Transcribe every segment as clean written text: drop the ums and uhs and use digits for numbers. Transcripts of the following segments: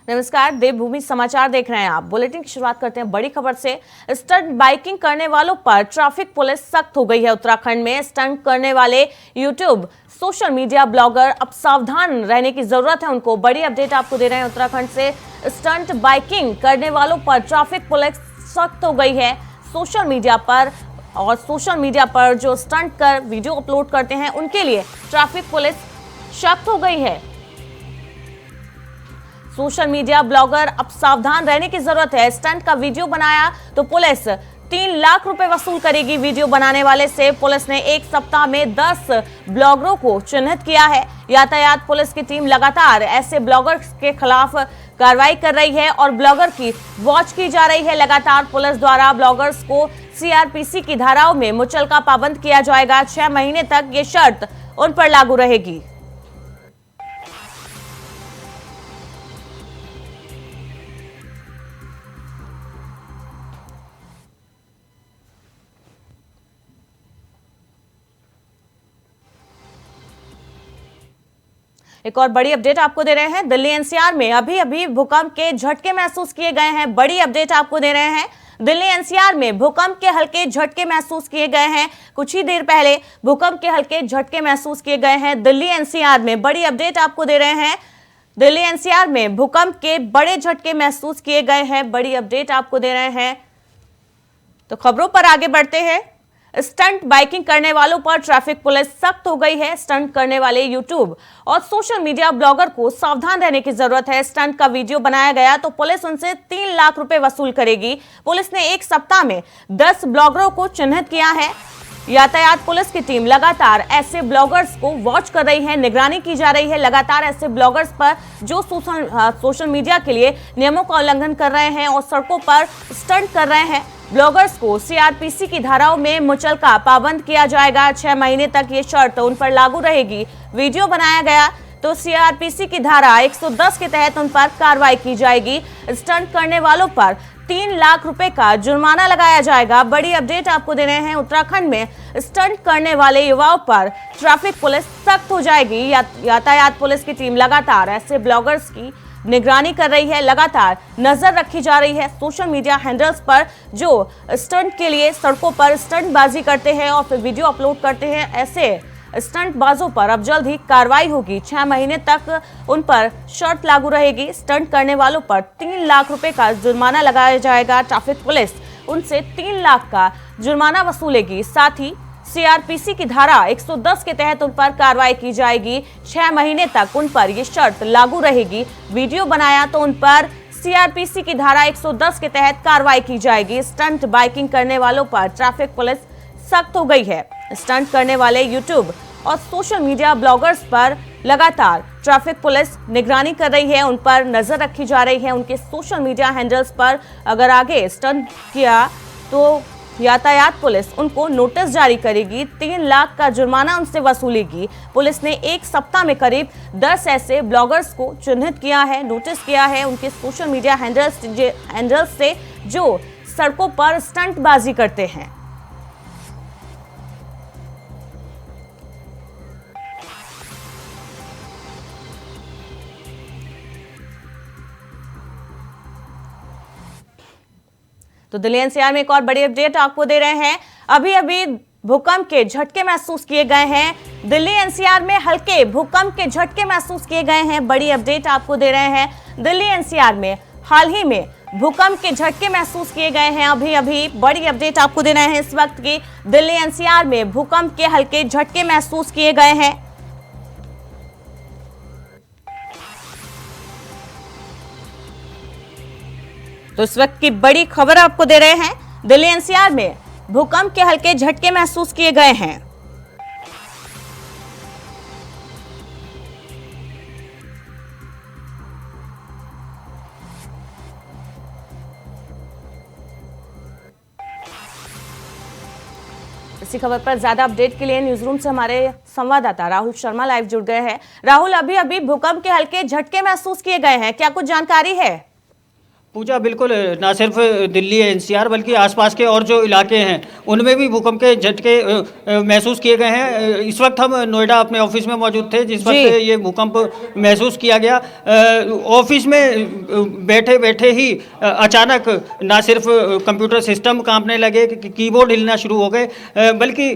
नमस्कार, देवभूमि समाचार देख रहे हैं आप। बुलेटिन की शुरुआत करते हैं बड़ी खबर से। स्टंट बाइकिंग करने वालों पर ट्रैफिक पुलिस सख्त हो गई है। उत्तराखंड में स्टंट करने वाले यूट्यूब सोशल मीडिया ब्लॉगर अब सावधान रहने की जरूरत है उनको। बड़ी अपडेट आपको दे रहे हैं उत्तराखंड से। स्टंट बाइकिंग करने वालों पर ट्रैफिक पुलिस सख्त हो गई है। सोशल मीडिया पर जो स्टंट कर वीडियो अपलोड करते हैं उनके लिए ट्रैफिक पुलिस सख्त हो गई है। सोशल मीडिया ब्लॉगर अब सावधान रहने की जरूरत है। स्टंट का वीडियो बनाया तो पुलिस 3 लाख रुपए वसूल करेगी। वीडियो बनाने वाले से पुलिस ने एक सप्ताह में 10 ब्लॉगरों को चिन्हित किया है। यातायात पुलिस की टीम लगातार ऐसे ब्लॉगर्स के खिलाफ कार्रवाई कर रही है और ब्लॉगर की वॉच की जा रही है। लगातार पुलिस द्वारा ब्लॉगर्स को सीआरपीसी की धाराओं में मुचलका पाबंद किया जाएगा। 6 महीने तक ये शर्त उन पर लागू रहेगी। एक और बड़ी अपडेट आपको दे रहे हैं। दिल्ली एनसीआर में अभी भूकंप के झटके महसूस किए गए हैं। बड़ी अपडेट आपको दे रहे हैं। दिल्ली एनसीआर में भूकंप के हल्के झटके महसूस किए गए हैं। कुछ ही देर पहले भूकंप के हल्के झटके महसूस किए गए हैं दिल्ली एनसीआर में। बड़ी अपडेट आपको दे रहे हैं। दिल्ली एनसीआर में भूकंप के बड़े झटके महसूस किए गए हैं। बड़ी अपडेट आपको दे रहे हैं। तो खबरों पर आगे बढ़ते हैं। स्टंट बाइकिंग करने वालों पर ट्रैफिक पुलिस सख्त हो गई है। स्टंट करने वाले यूट्यूब और सोशल मीडिया ब्लॉगर को सावधान रहने की जरूरत है। स्टंट का वीडियो बनाया गया तो पुलिस उनसे 3 लाख रुपए वसूल करेगी। पुलिस ने एक सप्ताह में 10 ब्लॉगरों को चिन्हित किया है। यातायात पुलिस की टीम लगातार ऐसे ब्लॉगर्स को वॉच कर रही है, निगरानी की जा रही है। लगातार ऐसे ब्लॉगर्स पर जो सोशल मीडिया के लिए नियमों का उल्लंघन कर रहे हैं और सड़कों पर स्टंट कर रहे हैं, ब्लॉगर्स को सीआरपीसी की धाराओं में मुचलका पाबंद किया जाएगा। 6 महीने तक ये शर्त उन पर लागू रहेगी। वीडियो बनाया गया तो सीआरपीसी की धारा 110 के तहत उन पर कार्रवाई की जाएगी। स्टंट करने वालों पर 3 लाख रुपए का जुर्माना लगाया जाएगा। बड़ी अपडेट आपको दे रहे हैं। उत्तराखंड में स्टंट करने वाले युवाओं पर ट्रैफिक पुलिस सख्त हो जाएगी। यातायात पुलिस की टीम लगातार ऐसे ब्लॉगर्स की निगरानी कर रही है। लगातार नजर रखी जा रही है सोशल मीडिया हैंडल्स पर जो स्टंट के लिए सड़कों पर स्टंटबाजी करते हैं और फिर वीडियो अपलोड करते हैं। ऐसे स्टंटबाजों पर अब जल्द ही कार्रवाई होगी। 6 महीने तक उन पर शर्त लागू रहेगी। स्टंट करने वालों पर 3 लाख रुपए का जुर्माना लगाया जाएगा। ट्रैफिक पुलिस उनसे 3 लाख का जुर्माना वसूलेगी। साथ ही सीआरपीसी की धारा 110 के तहत उन पर कार्रवाई की जाएगी। 6 महीने तक उन पर यह शर्त लागू रहेगी। वीडियो बनाया तो उन पर सीआरपीसी की धारा 110 के तहत कार्रवाई की जाएगी। स्टंट बाइकिंग करने वालों पर ट्रैफिक पुलिस सख्त हो गई है। स्टंट करने वाले यूट्यूब और सोशल मीडिया ब्लॉगर्स पर लगातार ट्रैफिक पुलिस निगरानी कर रही है, उन पर नजर रखी जा रही है। उनके सोशल मीडिया हैंडल्स पर अगर आगे स्टंट किया तो यातायात पुलिस उनको नोटिस जारी करेगी। 3 लाख का जुर्माना उनसे वसूलेगी। पुलिस ने एक सप्ताह में करीब 10 ऐसे ब्लॉगर्स को चिन्हित किया है, नोटिस किया है उनके सोशल मीडिया हैंडल्स से जो सड़कों पर स्टंटबाजी करते हैं। तो दिल्ली एनसीआर में एक और बड़ी अपडेट आपको दे रहे हैं। अभी भूकंप के झटके महसूस किए गए हैं। दिल्ली एनसीआर में हल्के भूकंप के झटके महसूस किए गए हैं। बड़ी अपडेट आपको दे रहे हैं। दिल्ली एनसीआर में हाल ही में भूकंप के झटके महसूस किए गए हैं। अभी बड़ी अपडेट आपको दे रहे हैं इस वक्त की। दिल्ली एनसीआर में भूकंप के हल्के झटके महसूस किए गए हैं। तो इस वक्त की बड़ी खबर आपको दे रहे हैं। दिल्ली एनसीआर में भूकंप के हल्के झटके महसूस किए गए हैं। इसी खबर पर ज्यादा अपडेट के लिए न्यूज रूम से हमारे संवाददाता राहुल शर्मा लाइव जुड़ गए हैं। राहुल, अभी भूकंप के हल्के झटके महसूस किए गए हैं, क्या कुछ जानकारी है? पूजा बिल्कुल ना सिर्फ दिल्ली एनसीआर बल्कि आसपास के और जो इलाके हैं उनमें भी भूकंप के झटके महसूस किए गए हैं। इस वक्त हम नोएडा अपने ऑफिस में मौजूद थे जिस वक्त ये भूकंप महसूस किया गया। ऑफिस में बैठे बैठे ही अचानक ना सिर्फ कंप्यूटर सिस्टम कांपने लगे, कीबोर्ड हिलना शुरू हो गए, बल्कि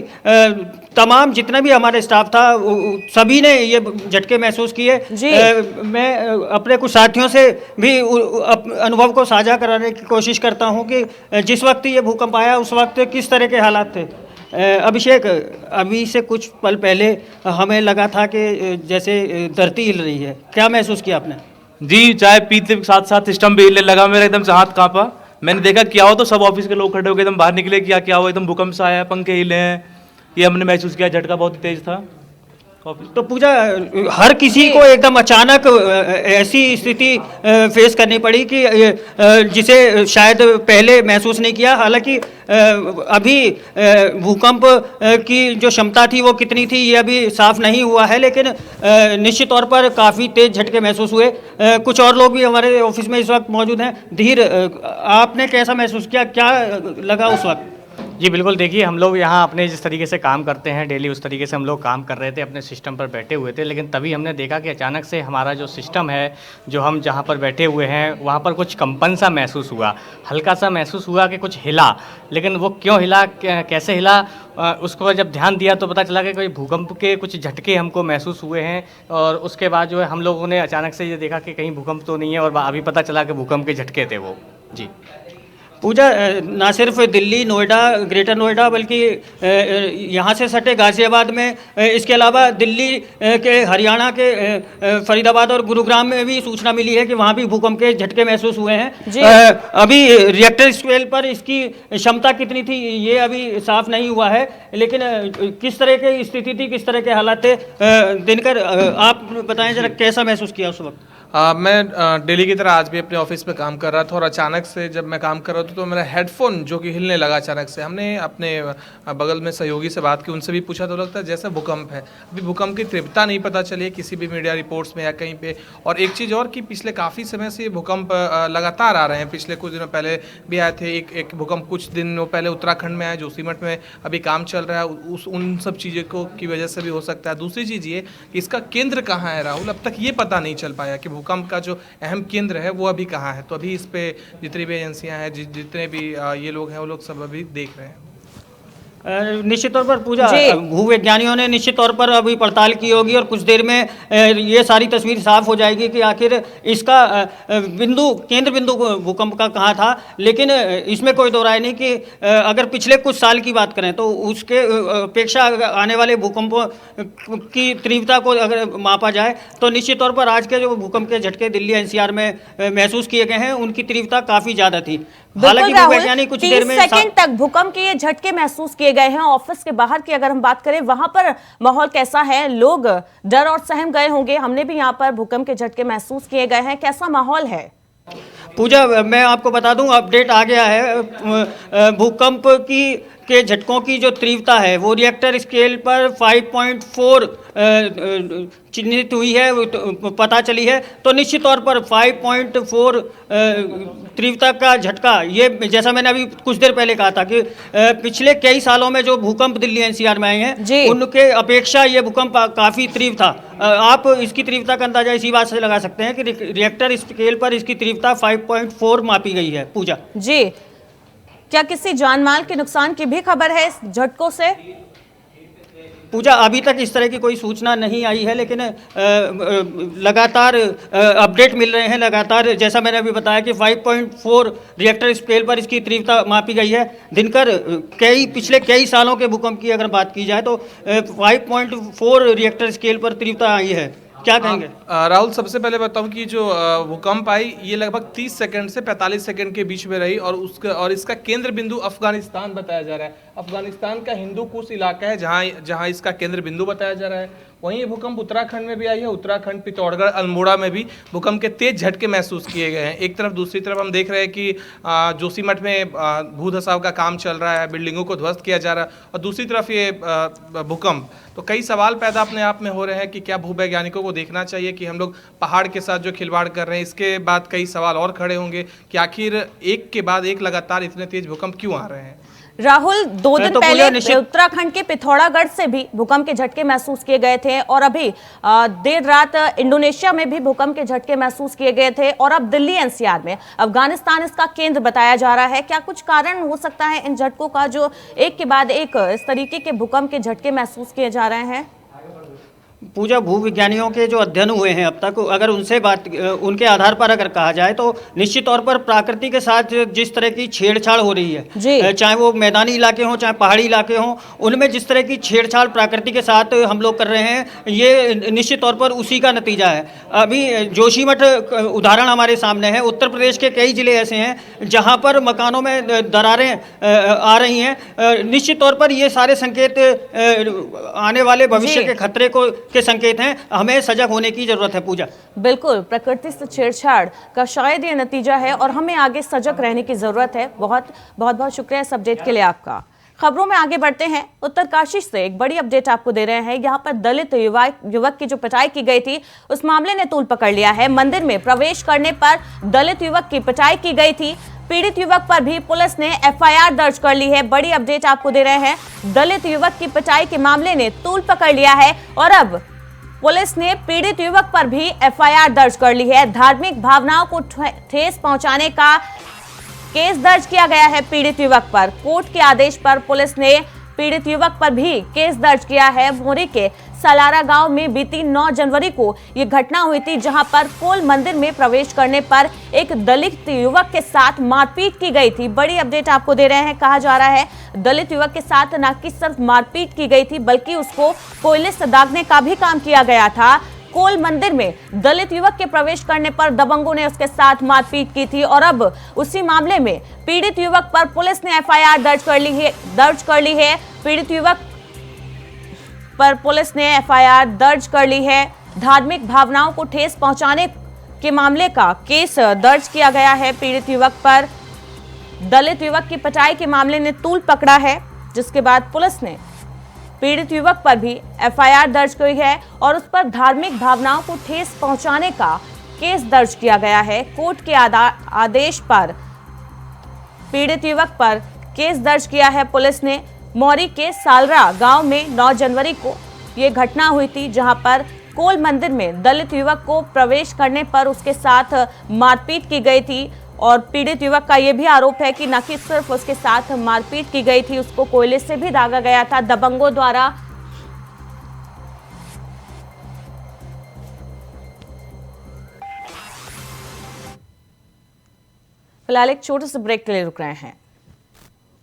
तमाम जितना भी हमारे स्टाफ था सभी ने ये झटके महसूस किए। मैं अपने कुछ साथियों से भी अनुभव को साझा कराने की कोशिश करता हूं कि जिस वक्त ये भूकंप आया उस वक्त किस तरह के हालात थे। अभिषेक, अभी से कुछ पल पहले हमें लगा था कि जैसे धरती हिल रही है, क्या महसूस किया आपने? जी, चाय पीते के साथ साथ सिस्टम भी हिलने लगा, मेरा एकदम से हाथ कांपा। मैंने देखा क्या हो तो सब ऑफिस के लोग खड़े हो गए, एकदम बाहर निकले, क्या हुआ, एकदम भूकंप सा आया, पंखे हिले हैं, ये हमने महसूस किया। झटका बहुत तेज था। तो पूजा, हर किसी को एकदम अचानक ऐसी स्थिति फेस करनी पड़ी कि जिसे शायद पहले महसूस नहीं किया। हालांकि अभी भूकंप की जो क्षमता थी वो कितनी थी ये अभी साफ नहीं हुआ है, लेकिन निश्चित तौर पर काफ़ी तेज झटके महसूस हुए। कुछ और लोग भी हमारे ऑफिस में इस वक्त मौजूद हैं। धीर, आपने कैसा महसूस किया, क्या लगा उस वक्त? जी बिल्कुल, देखिए हम लोग यहाँ अपने जिस तरीके से काम करते हैं डेली, उस तरीके से हम लोग काम कर रहे थे, अपने सिस्टम पर बैठे हुए थे। लेकिन तभी हमने देखा कि अचानक से हमारा जो सिस्टम है, जो हम जहाँ पर बैठे हुए हैं वहाँ पर कुछ कंपन सा महसूस हुआ, हल्का सा महसूस हुआ कि कुछ हिला। लेकिन वो क्यों हिला, कैसे हिला, उसको जब ध्यान दिया तो पता चला कि कोई भूकंप के कुछ झटके हमको महसूस हुए हैं। और उसके बाद जो है हम लोगों ने अचानक से ये देखा कि कहीं भूकंप तो नहीं है, और अभी पता चला कि भूकंप के झटके थे वो। जी पूजा, ना सिर्फ दिल्ली, नोएडा, ग्रेटर नोएडा, बल्कि यहाँ से सटे गाज़ियाबाद में, इसके अलावा दिल्ली के, हरियाणा के फरीदाबाद और गुरुग्राम में भी सूचना मिली है कि वहाँ भी भूकंप के झटके महसूस हुए हैं। अभी रिएक्टर स्केल पर इसकी क्षमता कितनी थी ये अभी साफ नहीं हुआ है, लेकिन किस तरह की स्थिति थी, किस तरह के हालात थे? दिनकर, आप बताएं जरा, कैसा महसूस किया उस वक्त? मैं डेली की तरह आज भी अपने ऑफिस पे काम कर रहा था और अचानक से जब मैं काम कर रहा था तो मेरा हेडफोन जो कि हिलने लगा अचानक से। हमने अपने बगल में सहयोगी से बात की, उनसे भी पूछा तो लगता है जैसे भूकंप है। अभी भूकंप की तीव्रता नहीं पता चली है किसी भी मीडिया रिपोर्ट्स में या कहीं पे। और एक चीज़ और कि पिछले काफ़ी समय से ये भूकंप लगातार आ रहे हैं। पिछले कुछ दिनों पहले भी आए थे, एक भूकंप कुछ दिनों पहले उत्तराखंड में आया, जोशीमठ में अभी काम चल रहा है, उन सब चीज़ों को की वजह से भी हो सकता है। दूसरी चीज़ ये कि इसका केंद्र कहाँ है राहुल, अब तक ये पता नहीं चल पाया कि भूकंप का जो अहम केंद्र है वो अभी कहाँ है। तो अभी इस पे जितनी भी एजेंसियां हैं, जितने भी ये लोग हैं, वो लोग सब अभी देख रहे हैं। निश्चित तौर पर पूजा, भूवैज्ञानिकों ने निश्चित तौर पर अभी पड़ताल की होगी और कुछ देर में ये सारी तस्वीर साफ हो जाएगी कि आखिर इसका केंद्र बिंदु भूकंप का कहाँ था। लेकिन इसमें कोई दो राय नहीं कि अगर पिछले कुछ साल की बात करें तो उसके अपेक्षा आने वाले भूकंपों की तीव्रता को अगर मापा जाए तो निश्चित तौर पर आज के जो भूकंप के झटके दिल्ली एनसीआर में महसूस किए गए हैं उनकी तीव्रता काफ़ी ज़्यादा थी। हालांकि वैज्ञानिक कुछ देर में 30 सेकंड तक भूकंप के ये झटके महसूस किए गए हैं। ऑफिस के बाहर की अगर हम बात करें, वहां पर माहौल कैसा है? लोग डर और सहम गए होंगे। हमने भी यहाँ पर भूकंप के झटके महसूस किए गए हैं, कैसा माहौल है? पूजा, मैं आपको बता दूं, अपडेट आ गया है। भूकंप के झटकों की जो तीव्रता है वो रिएक्टर स्केल पर 5.4 चिन्हित हुई है, पता चली है। तो निश्चित तौर पर 5.4 तीव्रता का झटका, ये जैसा मैंने अभी कुछ देर पहले कहा था कि पिछले कई सालों में जो भूकंप दिल्ली एनसीआर में आए हैं उनके अपेक्षा ये भूकंप काफ़ी तीव्र था। आप इसकी तीव्रता का अंदाजा इसी बात से लगा सकते हैं कि रिएक्टर स्केल पर इसकी तीव्रता 5.4 मापी गई है। पूजा जी, क्या किसी जान माल के नुकसान की भी खबर है इस झटकों से? पूजा, अभी तक इस तरह की कोई सूचना नहीं आई है, लेकिन लगातार अपडेट मिल रहे हैं लगातार। जैसा मैंने अभी बताया कि 5.4 रिएक्टर स्केल पर इसकी तीव्रता मापी गई है। दिनकर, पिछले कई सालों के भूकंप की अगर बात की जाए तो 5.4 रिएक्टर स्केल पर तीव्रता आई है, क्या कहेंगे? राहुल, सबसे पहले बताऊं कि जो भूकंप आई ये लगभग 30 सेकंड से 45 सेकंड के बीच में रही और इसका केंद्र बिंदु अफगानिस्तान बताया जा रहा है। अफगानिस्तान का हिंदू कुश इलाका है जहां इसका केंद्र बिंदु बताया जा रहा है। वहीं ये भूकंप उत्तराखंड में भी आई है। उत्तराखंड, पिथौरागढ़, अल्मोड़ा में भी भूकंप के तेज झटके महसूस किए गए हैं। एक तरफ, दूसरी तरफ हम देख रहे हैं कि जोशीमठ में भू धसाव का काम चल रहा है, बिल्डिंगों को ध्वस्त किया जा रहा है, और दूसरी तरफ ये भूकंप। तो कई सवाल पैदा अपने आप में हो रहे हैं कि क्या भूवैज्ञानिकों को देखना चाहिए कि हम लोग पहाड़ के साथ जो खिलवाड़ कर रहे हैं, इसके बाद कई सवाल और खड़े होंगे कि आखिर एक के बाद एक लगातार इतने तेज भूकंप क्यों आ रहे हैं। राहुल, 2 दिन तो पहले उत्तराखंड के पिथौरागढ़ से भी भूकंप के झटके महसूस किए गए थे, और अभी देर रात इंडोनेशिया में भी भूकंप के झटके महसूस किए गए थे, और अब दिल्ली एनसीआर में अफगानिस्तान इसका केंद्र बताया जा रहा है। क्या कुछ कारण हो सकता है इन झटकों का, जो एक के बाद एक इस तरीके के भूकंप के झटके महसूस किए जा रहे हैं? पूजा, भूविज्ञानियों के जो अध्ययन हुए हैं अब तक, अगर उनके आधार पर अगर कहा जाए तो निश्चित तौर पर प्रकृति के साथ जिस तरह की छेड़छाड़ हो रही है, चाहे वो मैदानी इलाके हों चाहे पहाड़ी इलाके हों, उनमें जिस तरह की छेड़छाड़ प्रकृति के साथ हम लोग कर रहे हैं, ये निश्चित तौर पर उसी का नतीजा है। अभी जोशीमठ उदाहरण हमारे सामने है। उत्तर प्रदेश के कई जिले ऐसे हैं जहाँ पर मकानों में दरारें आ रही हैं। निश्चित तौर पर ये सारे संकेत आने वाले भविष्य के खतरे के संकेत हैं। हमें सजग होने की जरूरत है। पूजा, बिल्कुल, प्रकृति से छेड़छाड़ का शायद ये नतीजा है, और हमें आगे सजग रहने की जरूरत है। बहुत बहुत शुक्रिया इस अपडेट के लिए आपका। खबरों में आगे बढ़ते हैं। उत्तरकाशी से एक बड़ी अपडेट आपको दे रहे हैं। यहाँ पर दलित युवक की जो पिटाई की गई थी, उस मामले ने तूल पकड़ लिया है। मंदिर में प्रवेश करने पर दलित युवक की पिटाई की गई थी। पीड़ित युवक पर भी पुलिस ने एफआईआर दर्ज कर ली है। बड़ी अपडेट आपको दे रहे हैं। दलित युवक की पिटाई के मामले ने तूल पकड़ लिया है, और अब पुलिस ने पीड़ित युवक पर भी एफआईआर दर्ज कर ली है। धार्मिक भावनाओं को ठेस पहुंचाने का केस दर्ज किया गया है पीड़ित युवक पर। कोर्ट के आदेश पर पुलिस ने पीड़ित युवक पर भी केस दर्ज किया है। मोरी के सलारा गांव में बीती 9 जनवरी को यह घटना हुई थी, जहां पर कोल मंदिर में प्रवेश करने पर एक दलित युवक के साथ मारपीट की गई थी। बड़ी अपडेट आपको दे रहे हैं। कहा जा रहा है दलित युवक के साथ न कि सिर्फ मारपीट की गई थी, बल्कि उसको कोयले से दागने का भी काम किया गया था। कोल मंदिर में दलित युवक के प्रवेश करने पर दबंगों ने उसके साथ मारपीट की थी, और अब उसी मामले में पीड़ित युवक पर पुलिस ने एफआईआर दर्ज कर ली है। पीड़ित युवक पर पुलिस ने एफआईआर दर्ज कर ली है। धार्मिक भावनाओं को ठेस पहुंचाने के मामले का केस दर्ज किया गया है पीड़ित युवक पर। दलित युवक की पिटाई के मामले ने तूल पकड़ा है, जिसके बाद पुलिस ने पीड़ित युवक पर भी एफआईआर दर्ज की है, और उस पर धार्मिक भावनाओं को ठेस पहुंचाने का केस दर्ज किया गया है। कोर्ट के आदेश पर पीड़ित युवक पर केस दर्ज किया है पुलिस ने। मौरी के सालरा गांव में 9 जनवरी को यह घटना हुई थी, जहां पर कोल मंदिर में दलित युवक को प्रवेश करने पर उसके साथ मारपीट की गई थी, और पीड़ित युवक का यह भी आरोप है कि न कि सिर्फ उसके साथ मारपीट की गई थी, उसको कोयले से भी दागा गया था दबंगों द्वारा। फिलहाल एक छोटे से ब्रेक के लिए रुक रहे हैं।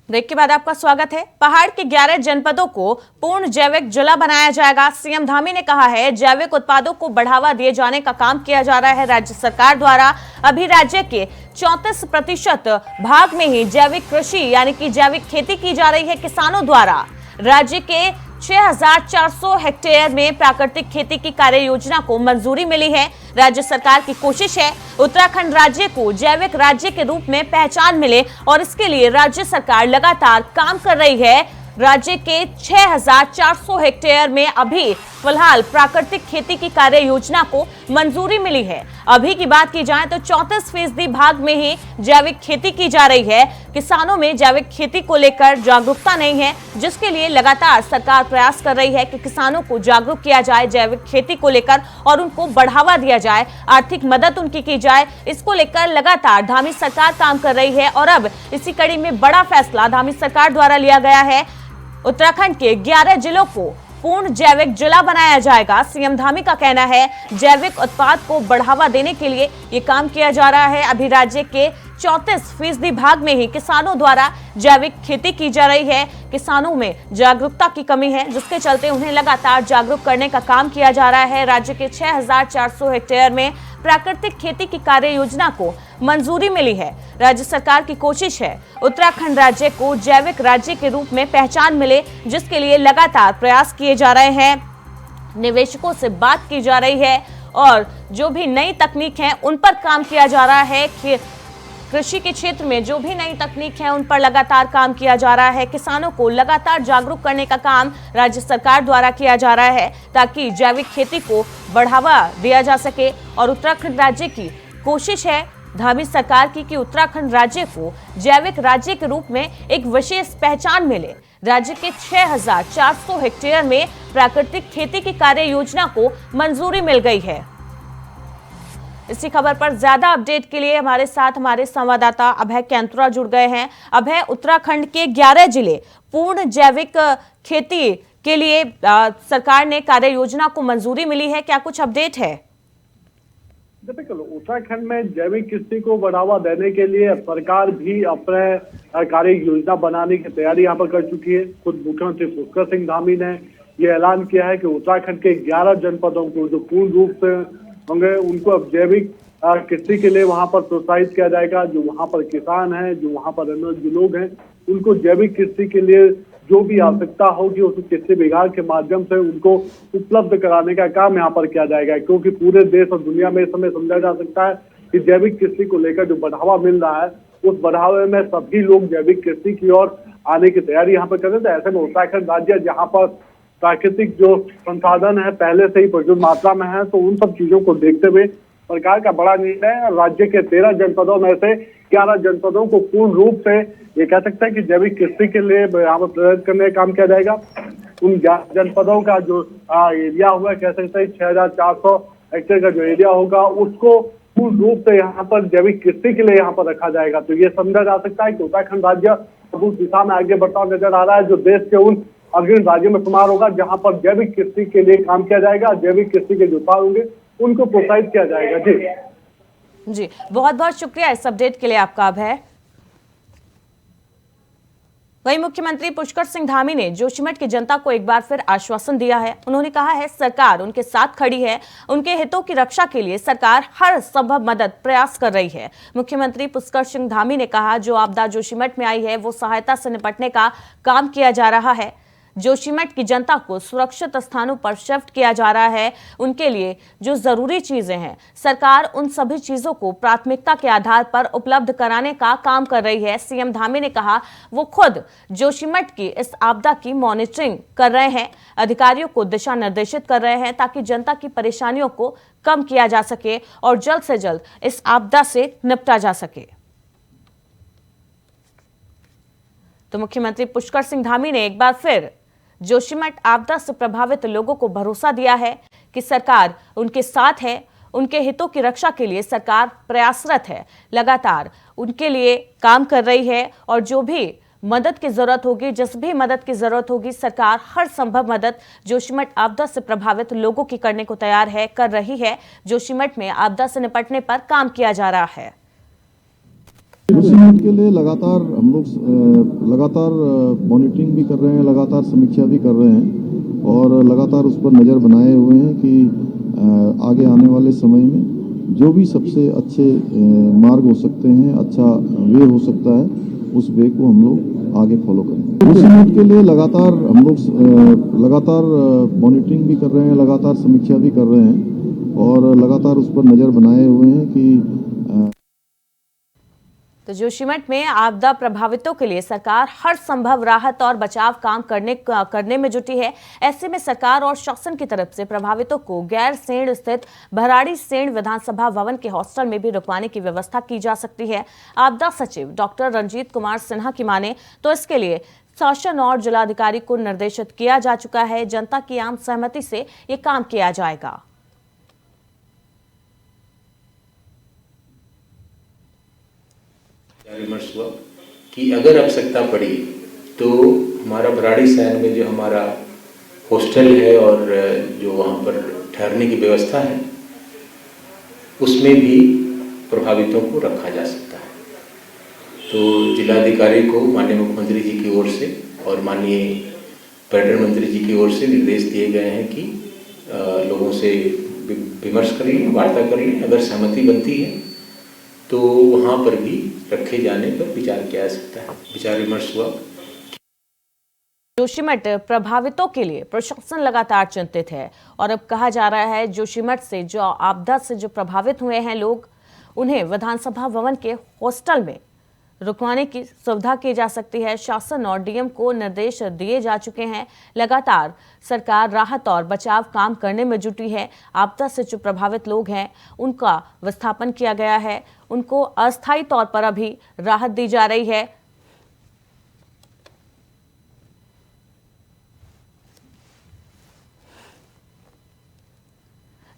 ब्रेक के बाद आपका स्वागत है। पहाड़ के 11 जनपदों को पूर्ण जैविक जिला बनाया जाएगा। सीएम धामी ने कहा है जैविक उत्पादों को बढ़ावा दिए जाने का काम किया जा रहा है राज्य सरकार द्वारा। अभी राज्य के 34% भाग में ही जैविक कृषि यानी कि जैविक खेती की जा रही है किसानों द्वारा। राज्य के 6400 हेक्टेयर में प्राकृतिक खेती की कार्य योजना को मंजूरी मिली है। राज्य सरकार की कोशिश है उत्तराखंड राज्य को जैविक राज्य के रूप में पहचान मिले, और इसके लिए राज्य सरकार लगातार काम कर रही है। राज्य के 6400 हेक्टेयर में अभी फिलहाल प्राकृतिक खेती की कार्य योजना को मंजूरी मिली है। अभी की बात की जाए तो 34% भाग में ही जैविक खेती की जा रही है। किसानों में जैविक खेती को लेकर जागरूकता नहीं है, जिसके लिए लगातार सरकार प्रयास कर रही है कि किसानों को जागरूक किया जाए जैविक खेती को लेकर, और उनको बढ़ावा दिया जाए, आर्थिक मदद उनकी की जाए। इसको लेकर लगातार धामी सरकार काम कर रही है, और अब इसी कड़ी में बड़ा फैसला धामी सरकार द्वारा लिया गया है। उत्तराखंड के 11 जिलों को पूर्ण जैविक जिला बनाया जाएगा। सीएम धामी का कहना है जैविक उत्पाद को बढ़ावा देने के लिए ये काम किया जा रहा है। अभी राज्य के 34% भाग में ही किसानों द्वारा जैविक खेती की जा रही है। किसानों में जागरूकता की कमी है, जिसके चलते उन्हें लगातार जागरूक करने का काम किया जा रहा है। राज्य के 6400 हेक्टेयर में प्राकृतिक खेती की कार्य योजना को मंजूरी मिली है। राज्य सरकार की कोशिश है उत्तराखंड राज्य को जैविक राज्य के रूप में पहचान मिले, जिसके लिए लगातार प्रयास किए जा रहे हैं। निवेशकों से बात की जा रही है और जो भी नई तकनीक है उन पर काम किया जा रहा है कि कृषि के क्षेत्र में जो भी नई तकनीक है उन पर लगातार काम किया जा रहा है। किसानों को लगातार जागरूक करने का काम राज्य सरकार द्वारा किया जा रहा है ताकि जैविक खेती को बढ़ावा दिया जा सके। और उत्तराखंड राज्य की कोशिश है धामी सरकार की कि उत्तराखंड राज्य को जैविक राज्य के रूप में एक विशेष पहचान मिले। राज्य के 6,400 हेक्टेयर में प्राकृतिक खेती की कार्य योजना को मंजूरी मिल गई है। इसी खबर पर ज्यादा अपडेट के लिए हमारे साथ हमारे संवाददाता अभय कैंतुरा जुड़ गए हैं। अभय, उत्तराखंड के 11 जिले पूर्ण जैविक खेती के लिए सरकार ने कार्य योजना को मंजूरी मिली है, क्या कुछ अपडेट है? बिल्कुल, उत्तराखंड में जैविक कृषि को बढ़ावा देने के लिए सरकार भी अपने कार्य योजना बनाने की तैयारी यहाँ पर कर चुकी है। खुद मुख्यमंत्री पुष्कर सिंह धामी ने ये ऐलान किया है कि उत्तराखंड के 11 जनपदों को जो पूर्ण रूप से होंगे उनको अब जैविक कृषि के लिए वहां पर प्रोत्साहित किया जाएगा। जो वहां पर किसान हैं, जो वहां पर अन्य लोग हैं, उनको जैविक कृषि के लिए जो भी आवश्यकता होगी उस कृषि विभाग के माध्यम से उनको उपलब्ध कराने का काम यहाँ पर किया जाएगा। क्योंकि पूरे देश और दुनिया में इस समय समझा जा सकता है कि जैविक कृषि को लेकर जो बढ़ावा मिल रहा है उस बढ़ावे में सभी लोग जैविक कृषि की ओर आने की तैयारी यहाँ पर कर रहे थे। ऐसे में उत्तराखंड राज्य जहाँ पर प्राकृतिक जो संसाधन है पहले से ही प्रचुर मात्रा में है, तो उन सब चीजों को देखते हुए सरकार का बड़ा निर्णय है। राज्य के 13 जनपदों में से 11 जनपदों को पूर्ण रूप से ये कह सकते हैं कि जैविक कृषि के लिए यहाँ पर प्रेरित करने का काम किया जाएगा। उन जनपदों का जो एरिया हुआ, कह सकते हैं 6,400 हेक्टेयर का जो एरिया होगा उसको पूर्ण रूप से यहाँ पर जैविक कृषि के लिए यहाँ पर रखा जाएगा। तो ये समझा जा सकता है कि उत्तराखंड राज्य उस दिशा में आगे बढ़ता नजर आ रहा है जो देश के उन अग्रणी राज्यों में शुमार होगा जहां पर जैविक कृषि के लिए काम किया जाएगा। जैविक कृषि के जो उत्पाद होंगे उनको प्रोत्साहित किया जाएगा। जी, बहुत बहुत शुक्रिया इस अपडेट के लिए आपका अभय। वहीं मुख्यमंत्री पुष्कर सिंह धामी ने जोशीमठ की जनता को एक बार फिर आश्वासन दिया है। उन्होंने कहा है सरकार उनके साथ खड़ी है, उनके हितों की रक्षा के लिए सरकार हर संभव मदद प्रयास कर रही है। मुख्यमंत्री पुष्कर सिंह धामी ने कहा जो आपदा जोशीमठ में आई है वो सहायता से निपटने का काम किया जा रहा है। जोशीमठ की जनता को सुरक्षित स्थानों पर शिफ्ट किया जा रहा है। उनके लिए जो जरूरी चीजें हैं सरकार उन सभी चीजों को प्राथमिकता के आधार पर उपलब्ध कराने का काम कर रही है। सीएम धामी ने कहा वो खुद जोशीमठ की इस आपदा की मॉनिटरिंग कर रहे हैं, अधिकारियों को दिशा निर्देशित कर रहे हैं ताकि जनता की परेशानियों को कम किया जा सके और जल्द से जल्द इस आपदा से निपटा जा सके। तो मुख्यमंत्री पुष्कर सिंह धामी ने एक बार फिर जोशीमठ आपदा से प्रभावित लोगों को भरोसा दिया है कि सरकार उनके साथ है, उनके हितों की रक्षा के लिए सरकार प्रयासरत है, लगातार उनके लिए काम कर रही है और जो भी मदद की जरूरत होगी, जिस भी मदद की जरूरत होगी, सरकार हर संभव मदद जोशीमठ आपदा से प्रभावित लोगों की करने को तैयार है, कर रही है। जोशीमठ में आपदा से निपटने पर काम किया जा रहा है। जोशीमठ के लिए लगातार हम लोग लगातार मॉनिटरिंग भी कर रहे हैं, लगातार समीक्षा भी कर रहे हैं और लगातार उस पर नज़र बनाए हुए हैं कि आगे आने वाले समय में जो भी सबसे अच्छे मार्ग हो सकते हैं, अच्छा वे हो सकता है, उस वे को हम लोग आगे फॉलो करेंगे। जोशीमठ के लिए लगातार हम लोग लगातार मॉनिटरिंग भी कर रहे हैं, लगातार समीक्षा भी कर रहे हैं और लगातार उस पर नज़र बनाए हुए हैं कि तो जोशीमठ में आपदा प्रभावितों के लिए सरकार हर संभव राहत और बचाव काम करने में जुटी है। ऐसे में सरकार और शासन की तरफ से प्रभावितों को गैरसेंण स्थित भराड़ी सेंण विधानसभा भवन के हॉस्टल में भी रुकवाने की व्यवस्था की जा सकती है। आपदा सचिव डॉक्टर रंजीत कुमार सिन्हा की माने तो इसके लिए शासन और जिलाधिकारी को निर्देशित किया जा चुका है। जनता की आम सहमति से ये काम किया जाएगा। विमर्श हुआ कि अगर आवश्यकता पड़ी तो हमारा भराड़ी शहर में जो हमारा हॉस्टल है और जो वहाँ पर ठहरने की व्यवस्था है उसमें भी प्रभावितों को रखा जा सकता है। तो जिलाधिकारी को माननीय मुख्यमंत्री जी की ओर से और माननीय पर्यटन मंत्री जी की ओर से निर्देश दिए गए हैं कि लोगों से विमर्श करिए, वार्ता करिए, अगर सहमति बनती है तो वहाँ पर भी रखे जाने पर विचार किया जा सकता है। विचार विमर्श हुआ। जोशीमठ प्रभावितों के लिए प्रशासन लगातार चिंतित है और अब कहा जा रहा है जोशीमठ से जो आपदा से जो प्रभावित हुए हैं लोग, उन्हें विधानसभा भवन के हॉस्टल में रुकवाने की सुविधा की जा सकती है। शासन और डीएम को निर्देश दिए जा चुके हैं। लगातार सरकार राहत और बचाव काम करने में जुटी है। आपदा से जो प्रभावित लोग हैं उनका विस्थापन किया गया है, उनको अस्थायी तौर पर अभी राहत दी जा रही है।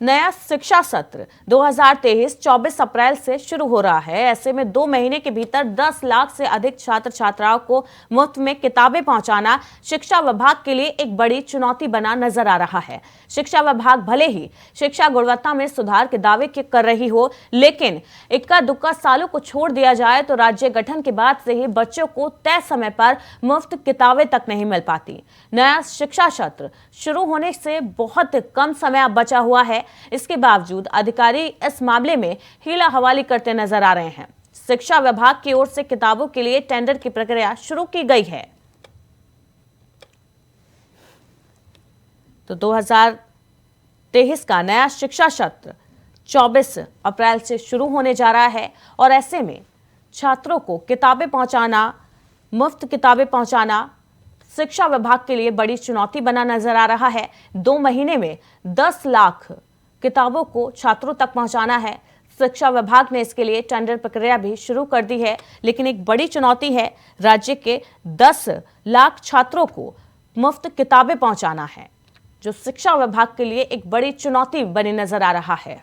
नया शिक्षा सत्र 2023-24 अप्रैल से शुरू हो रहा है। ऐसे में 2 महीने के भीतर 10 लाख से अधिक छात्र छात्राओं को मुफ्त में किताबें पहुंचाना शिक्षा विभाग के लिए एक बड़ी चुनौती बना नजर आ रहा है। शिक्षा विभाग भले ही शिक्षा गुणवत्ता में सुधार के दावे कर रही हो, लेकिन इक्का दुक्का सालों को छोड़ दिया जाए तो राज्य गठन के बाद से ही बच्चों को तय समय पर मुफ्त किताबें तक नहीं मिल पाती। नया शिक्षा सत्र शुरू होने से बहुत कम समय अब बचा हुआ है। इसके बावजूद अधिकारी इस मामले में हीला हवाली करते नजर आ रहे हैं। शिक्षा विभाग की ओर से किताबों के लिए टेंडर की प्रक्रिया शुरू की गई है। तो 2023 का नया शिक्षा सत्र 24 अप्रैल से शुरू होने जा रहा है और ऐसे में छात्रों को किताबें पहुंचाना, मुफ्त किताबें पहुंचाना शिक्षा विभाग के लिए बड़ी चुनौती बना नजर आ रहा है। 2 महीने में 10 लाख किताबों को छात्रों तक पहुंचाना है। शिक्षा विभाग ने इसके लिए टेंडर प्रक्रिया भी शुरू कर दी है, लेकिन एक बड़ी चुनौती है, राज्य के 10 लाख छात्रों को मुफ्त किताबें पहुंचाना है, जो शिक्षा विभाग के लिए एक बड़ी चुनौती बनी नजर आ रहा है।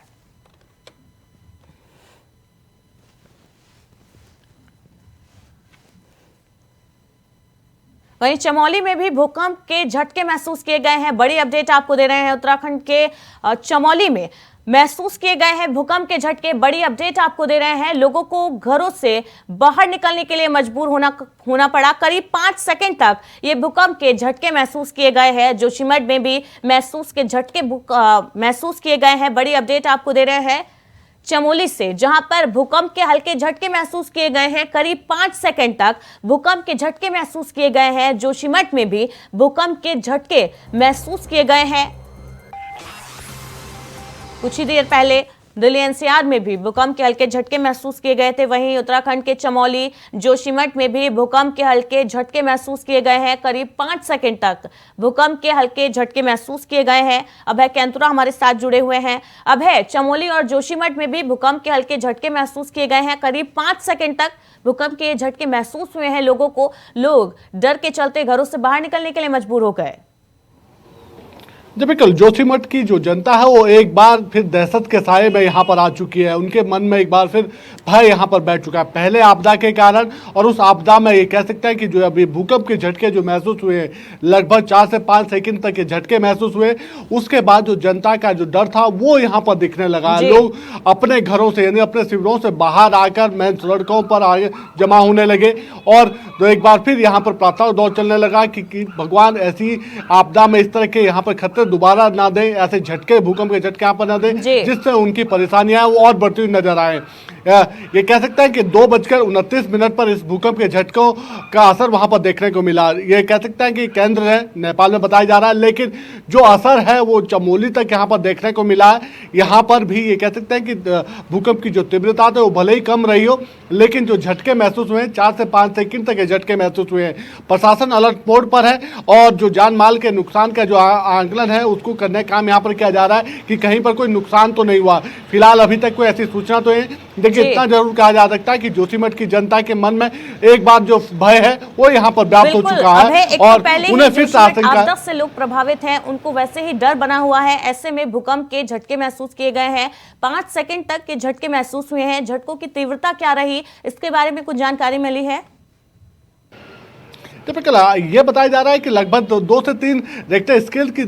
वहीं चमोली में भी भूकंप के झटके महसूस किए गए हैं। बड़ी अपडेट आपको दे रहे हैं। उत्तराखंड के चमोली में महसूस किए गए हैं भूकंप के झटके। बड़ी अपडेट आपको दे रहे हैं। लोगों को घरों से बाहर निकलने के लिए मजबूर होना पड़ा। करीब 5 सेकंड तक ये भूकंप के झटके महसूस किए गए हैं। जोशीमठ में भी महसूस किए गए हैं। बड़ी अपडेट आपको दे रहे हैं चमोली से, जहां पर भूकंप के हल्के झटके महसूस किए गए हैं। करीब 5 सेकंड तक भूकंप के झटके महसूस किए गए हैं। जोशीमठ में भी भूकंप के झटके महसूस किए गए हैं। कुछ ही देर पहले दिल्ली एनसीआर में भी भूकंप के हल्के झटके महसूस किए गए थे। वहीं उत्तराखंड के चमोली, जोशीमठ में भी भूकंप के हल्के झटके महसूस किए गए हैं। करीब 5 सेकंड तक भूकंप के हल्के झटके महसूस किए गए हैं। अभय कैंतुरा हमारे साथ जुड़े हुए हैं। अभय, चमोली और जोशीमठ में भी भूकंप के हल्के झटके महसूस किए गए हैं। करीब 5 सेकंड तक भूकंप के झटके महसूस हुए हैं। लोग डर के चलते घरों से बाहर निकलने के लिए मजबूर हो गए। जब बिल्कुल जोशीमठ की जो जनता है वो एक बार फिर दहशत के साए में यहाँ पर आ चुकी है। उनके मन में एक बार फिर भय यहाँ पर बैठ चुका है, पहले आपदा के कारण, और उस आपदा में ये कह सकते हैं कि जो अभी भूकंप के झटके जो महसूस हुए, लगभग 4 से 5 सेकंड तक के झटके महसूस हुए। उसके बाद जो जनता का जो डर था वो यहाँ पर दिखने लगा। लोग अपने घरों से यानी अपने शिविरों से बाहर आकर मेन सड़कों पर आगे जमा होने लगे और तो एक बार फिर यहाँ पर प्रार्थना दौर चलने लगा कि भगवान ऐसी आपदा में इस तरह के यहाँ पर खतरे दोबारा ना दें, ऐसे झटके, भूकंप के झटके यहाँ पर ना दें जिससे उनकी परेशानियां और बढ़ती हुई नजर आए। ये कह सकते हैं कि 2:29 पर इस भूकंप के झटकों का असर वहां पर देखने को मिला। ये कह सकते हैं कि केंद्र है नेपाल में बताया जा रहा है, लेकिन जो असर है वो चमोली तक यहाँ पर देखने को मिला है। यहाँ पर भी ये कह सकते हैं कि भूकंप की जो तीव्रता है वो भले ही कम रही हो, लेकिन जो झटके महसूस हुए 4 से 5 सेकंड तक के झटके महसूस हुए हैं। प्रशासन अलर्ट मोड पर है और जो जान माल के नुकसान का जो आंकलन है उसको करने का काम यहाँ पर किया जा रहा है कि कहीं पर कोई नुकसान तो नहीं हुआ। फिलहाल अभी तक कोई ऐसी सूचना तो है। देखिए, इतना जरूर कहा जा सकता है कि जोशीमठ की जनता के मन में एक बार जो भय है वो यहाँ पर व्याप्त हो चुका है और उन्हें फिर से आपदा से लोग प्रभावित हैं, उनको वैसे ही डर बना हुआ है। ऐसे में भूकंप के झटके महसूस किए गए हैं। 5 सेकंड तक के झटके महसूस हुए हैं। झटकों की तीव्रता क्या रही, इसके बारे में कुछ जानकारी मिली है? ये बताया जा रहा है कि लगभग 2 से 3 रिक्टर स्केल की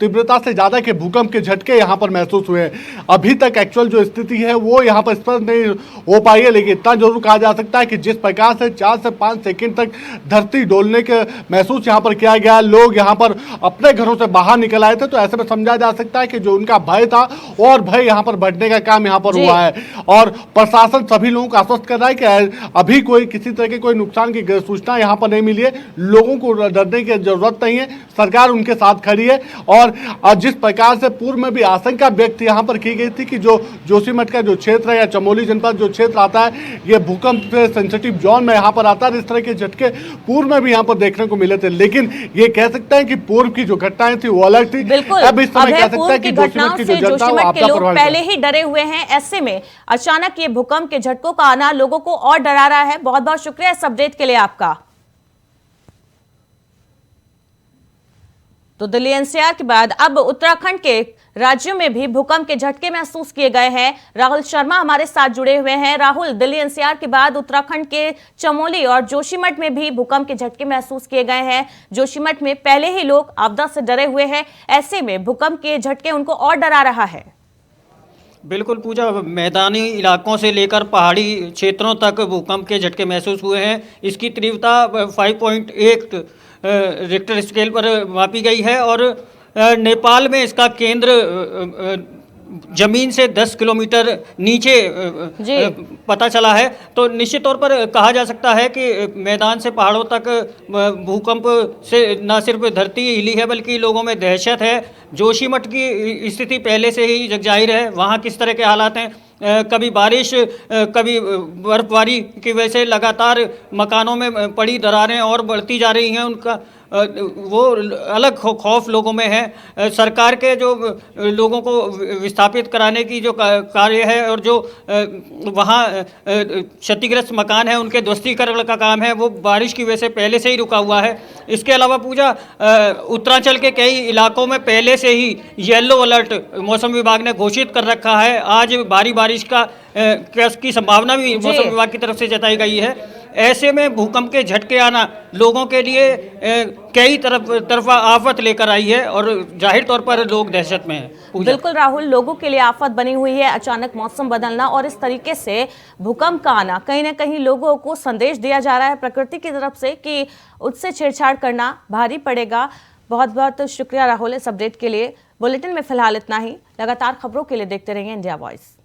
तीव्रता से ज़्यादा के भूकंप के झटके यहाँ पर महसूस हुए हैं। अभी तक एक्चुअल जो स्थिति है वो यहाँ पर स्पष्ट नहीं हो पाई है, लेकिन इतना जरूर कहा जा सकता है कि जिस प्रकार से 4 से 5 सेकंड तक धरती डोलने के महसूस यहाँ पर किया गया, लोग यहाँ पर अपने घरों से बाहर निकल आए थे, तो ऐसे में समझा जा सकता है कि जो उनका भय था और भय यहाँ पर बढ़ने का काम यहाँ पर हुआ है। और प्रशासन सभी लोगों को आश्वस्त कर रहा है कि अभी कोई किसी तरह के कोई नुकसान की सूचना यहाँ पर नहीं मिली है। लोगों को डरने की जरूरत नहीं है, सरकार उनके साथ खड़ी है। और जिस प्रकार से पूर्व में भी आशंका व्यक्त यहाँ पर की गई थी कि जो जोशीमठ का जो क्षेत्र है या चमोली जनपद जो क्षेत्र आता है ये भूकंप से सेंसिटिव जोन में यहाँ पर आता है, इस तरह के झटके पूर्व में भी यहाँ पर देखने को मिले थे। लेकिन ये कह सकते हैं कि पूर्व की जो घटनाएं थी वो अलग थी। बिल्कुल, अब इस समय कह सकते हैं कि घटनाओं से जोशीमठ के लोग पहले ही डरे हुए हैं। ऐसे में अचानक ये भूकंप के झटकों का आना लोगों को और डरा रहा है। बहुत बहुत शुक्रिया इस अपडेट के लिए आपका। तो दिल्ली एनसीआर के बाद अब उत्तराखंड के राज्यों में भी भूकंप के झटके महसूस किए गए हैं। राहुल शर्मा हमारे साथ जुड़े हुए हैं। राहुल, दिल्ली एनसीआर के बाद उत्तराखंड के चमोली और जोशीमठ में भी भूकंप के झटके महसूस किए गए हैं। जोशीमठ में पहले ही लोग आपदा से डरे हुए हैं, ऐसे में भूकंप के झटके उनको और डरा रहा है। बिल्कुल पूजा, मैदानी इलाकों से लेकर पहाड़ी क्षेत्रों तक भूकंप के झटके महसूस हुए हैं। इसकी तीव्रता 5.1 रिक्टर स्केल पर मापी गई है और नेपाल में इसका केंद्र जमीन से 10 किलोमीटर नीचे पता चला है। तो निश्चित तौर पर कहा जा सकता है कि मैदान से पहाड़ों तक भूकंप से न सिर्फ धरती हिली है बल्कि लोगों में दहशत है। जोशीमठ की स्थिति पहले से ही जगजाहिर है। वहाँ किस तरह के हालात हैं, कभी बारिश कभी बर्फबारी की वजह से लगातार मकानों में पड़ी दरारें और बढ़ती जा रही हैं। उनका वो अलग खौफ लोगों में है। सरकार के जो लोगों को विस्थापित कराने की जो कार्य है और जो वहाँ क्षतिग्रस्त मकान है उनके ध्वस्तीकरण का काम है वो बारिश की वजह से पहले से ही रुका हुआ है। इसके अलावा पूजा उत्तरांचल के कई इलाकों में पहले से ही येलो अलर्ट मौसम विभाग ने घोषित कर रखा है। आज भारी बारिश की संभावना भी मौसम विभाग की तरफ से जताई गई है। ऐसे में भूकंप के झटके आना लोगों के लिए कई तरफा आफत लेकर आई है और जाहिर तौर पर लोग दहशत में हैं। बिल्कुल राहुल, लोगों के लिए आफत बनी हुई है। अचानक मौसम बदलना और इस तरीके से भूकंप का आना, कहीं ना कहीं लोगों को संदेश दिया जा रहा है प्रकृति की तरफ से कि उससे छेड़छाड़ करना भारी पड़ेगा। बहुत बहुत शुक्रिया राहुल इस अपडेट के लिए। बुलेटिन में फिलहाल इतना ही। लगातार खबरों के लिए देखते रहिए इंडिया वॉइस।